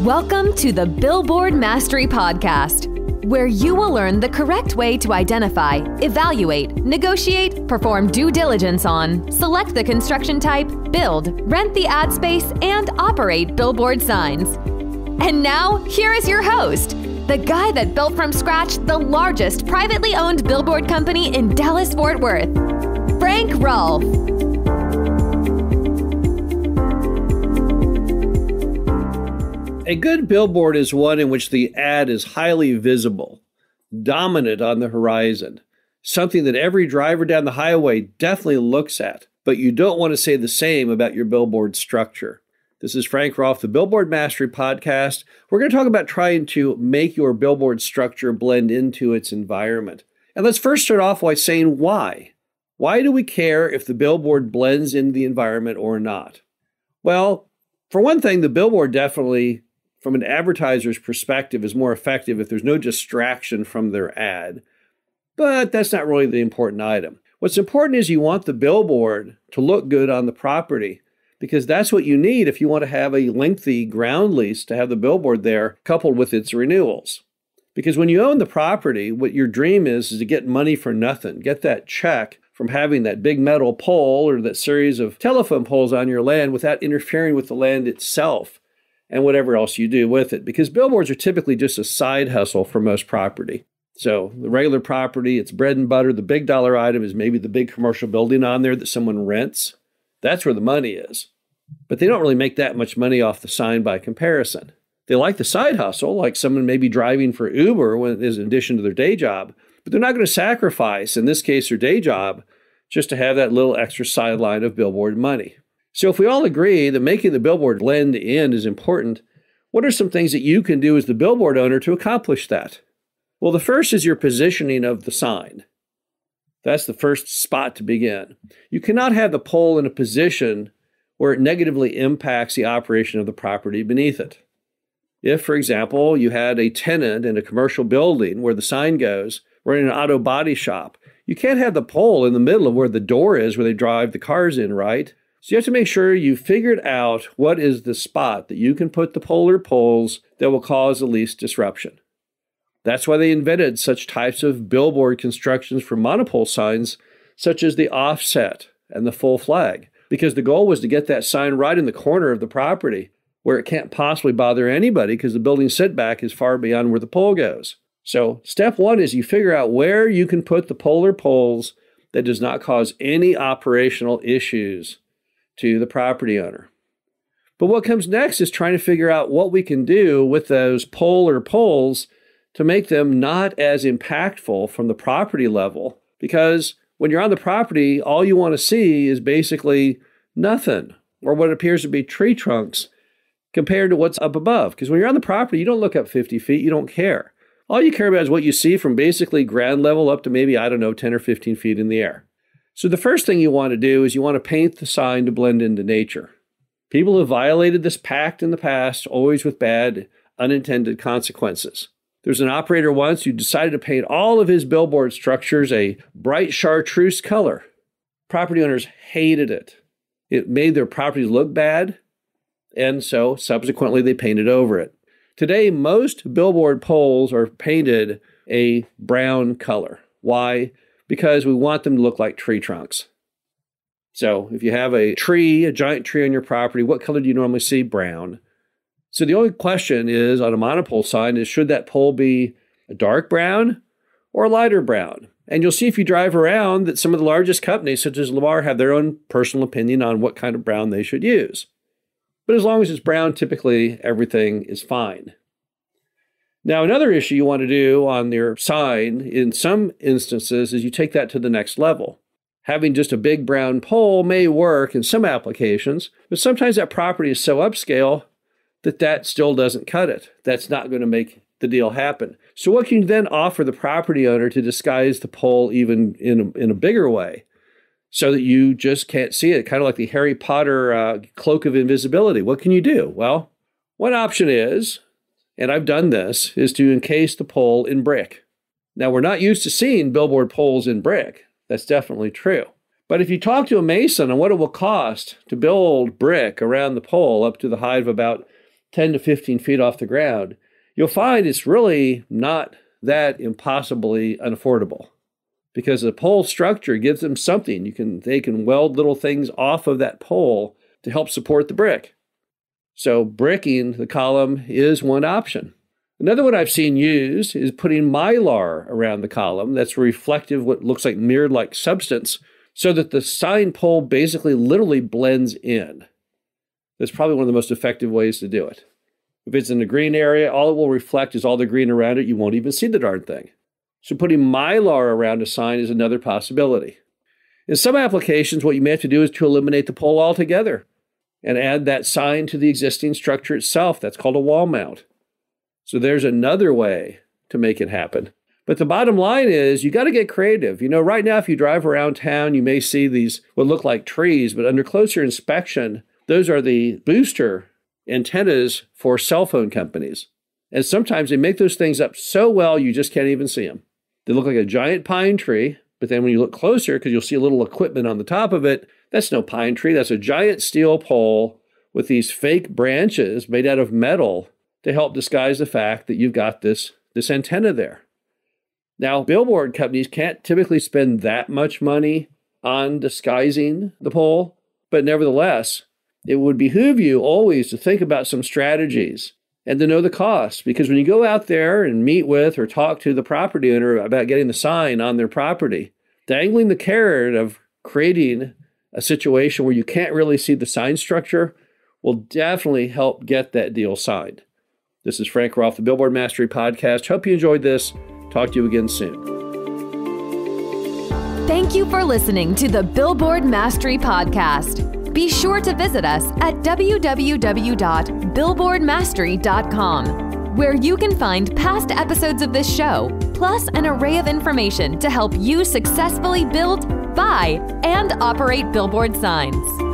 Welcome to the Billboard Mastery Podcast, where you will learn the correct way to identify, evaluate, negotiate, perform due diligence on, select the construction type, build, rent the ad space, and operate billboard signs. And now, here is your host, the guy that built from scratch the largest privately owned billboard company in Dallas-Fort Worth, Frank Rolfe. A good billboard is one in which the ad is highly visible, dominant on the horizon, something that every driver down the highway definitely looks at, but you don't want to say the same about your billboard structure. This is Frank Rolfe, the Billboard Mastery Podcast. We're going to talk about trying to make your billboard structure blend into its environment. And let's first start off by saying why. Why do we care if the billboard blends into the environment or not? Well, for one thing, the billboard definitely, from an advertiser's perspective, is more effective if there's no distraction from their ad. But that's not really the important item. What's important is you want the billboard to look good on the property, because that's what you need if you want to have a lengthy ground lease to have the billboard there coupled with its renewals. Because when you own the property, what your dream is to get money for nothing, get that check from having that big metal pole or that series of telephone poles on your land without interfering with the land itself and whatever else you do with it. Because billboards are typically just a side hustle for most property. So the regular property, it's bread and butter. The big dollar item is maybe the big commercial building on there that someone rents. That's where the money is. But they don't really make that much money off the sign by comparison. They like the side hustle, like someone maybe driving for Uber when is in addition to their day job, but they're not going to sacrifice, in this case, their day job just to have that little extra sideline of billboard money. So if we all agree that making the billboard blend in is important, what are some things that you can do as the billboard owner to accomplish that? Well, the first is your positioning of the sign. That's the first spot to begin. You cannot have the pole in a position where it negatively impacts the operation of the property beneath it. If, for example, you had a tenant in a commercial building where the sign goes, or in an auto body shop, you can't have the pole in the middle of where the door is where they drive the cars in, right? So you have to make sure you figured out what is the spot that you can put the pole or poles that will cause the least disruption. That's why they invented such types of billboard constructions for monopole signs, such as the offset and the full flag, because the goal was to get that sign right in the corner of the property where it can't possibly bother anybody because the building setback is far beyond where the pole goes. So step one is you figure out where you can put the pole or poles that does not cause any operational issues to the property owner. But what comes next is trying to figure out what we can do with those pole or poles to make them not as impactful from the property level. Because when you're on the property, all you want to see is basically nothing, or what appears to be tree trunks compared to what's up above. Because when you're on the property, you don't look up 50 feet, you don't care. All you care about is what you see from basically ground level up to maybe, 10 or 15 feet in the air. So the first thing you want to do is you want to paint the sign to blend into nature. People have violated this pact in the past, always with bad, unintended consequences. There's an operator once who decided to paint all of his billboard structures a bright chartreuse color. Property owners hated it. It made their properties look bad, and so subsequently they painted over it. Today, most billboard poles are painted a brown color. Why? Because we want them to look like tree trunks. So if you have a giant tree on your property, what color do you normally see? Brown. So the only question is on a monopole sign is, should that pole be a dark brown or a lighter brown? And you'll see if you drive around that some of the largest companies, such as Lamar, have their own personal opinion on what kind of brown they should use. But as long as it's brown, typically everything is fine. Now, another issue you want to do on your sign in some instances is you take that to the next level. Having just a big brown pole may work in some applications, but sometimes that property is so upscale that still doesn't cut it. That's not going to make the deal happen. So what can you then offer the property owner to disguise the pole even in a bigger way so that you just can't see it? Kind of like the Harry Potter cloak of invisibility. What can you do? Well, one option is, and I've done this, is to encase the pole in brick. Now, we're not used to seeing billboard poles in brick. That's definitely true. But if you talk to a mason on what it will cost to build brick around the pole up to the height of about 10 to 15 feet off the ground, you'll find it's really not that impossibly unaffordable, because the pole structure gives them something. They can weld little things off of that pole to help support the brick. So bricking the column is one option. Another one I've seen used is putting mylar around the column that's reflective, what looks like mirrored-like substance, so that the sign pole basically literally blends in. That's probably one of the most effective ways to do it. If it's in the green area, all it will reflect is all the green around it. You won't even see the darn thing. So putting mylar around a sign is another possibility. In some applications, what you may have to do is to eliminate the pole altogether and add that sign to the existing structure itself. That's called a wall mount. So there's another way to make it happen. But the bottom line is you got to get creative. Right now, if you drive around town, you may see these what look like trees, but under closer inspection, those are the booster antennas for cell phone companies. And sometimes they make those things up so well, you just can't even see them. They look like a giant pine tree, but then when you look closer, because you'll see a little equipment on the top of it, that's no pine tree. That's a giant steel pole with these fake branches made out of metal to help disguise the fact that you've got this antenna there. Now, billboard companies can't typically spend that much money on disguising the pole, but nevertheless, it would behoove you always to think about some strategies and to know the cost, because when you go out there and meet with or talk to the property owner about getting the sign on their property, dangling the carrot of creating a situation where you can't really see the sign structure will definitely help get that deal signed. This is Frank Rolfe, the Billboard Mastery Podcast. Hope you enjoyed this. Talk to you again soon. Thank you for listening to the Billboard Mastery Podcast. Be sure to visit us at www.billboardmastery.com, where you can find past episodes of this show, plus an array of information to help you successfully build, buy, and operate billboard signs.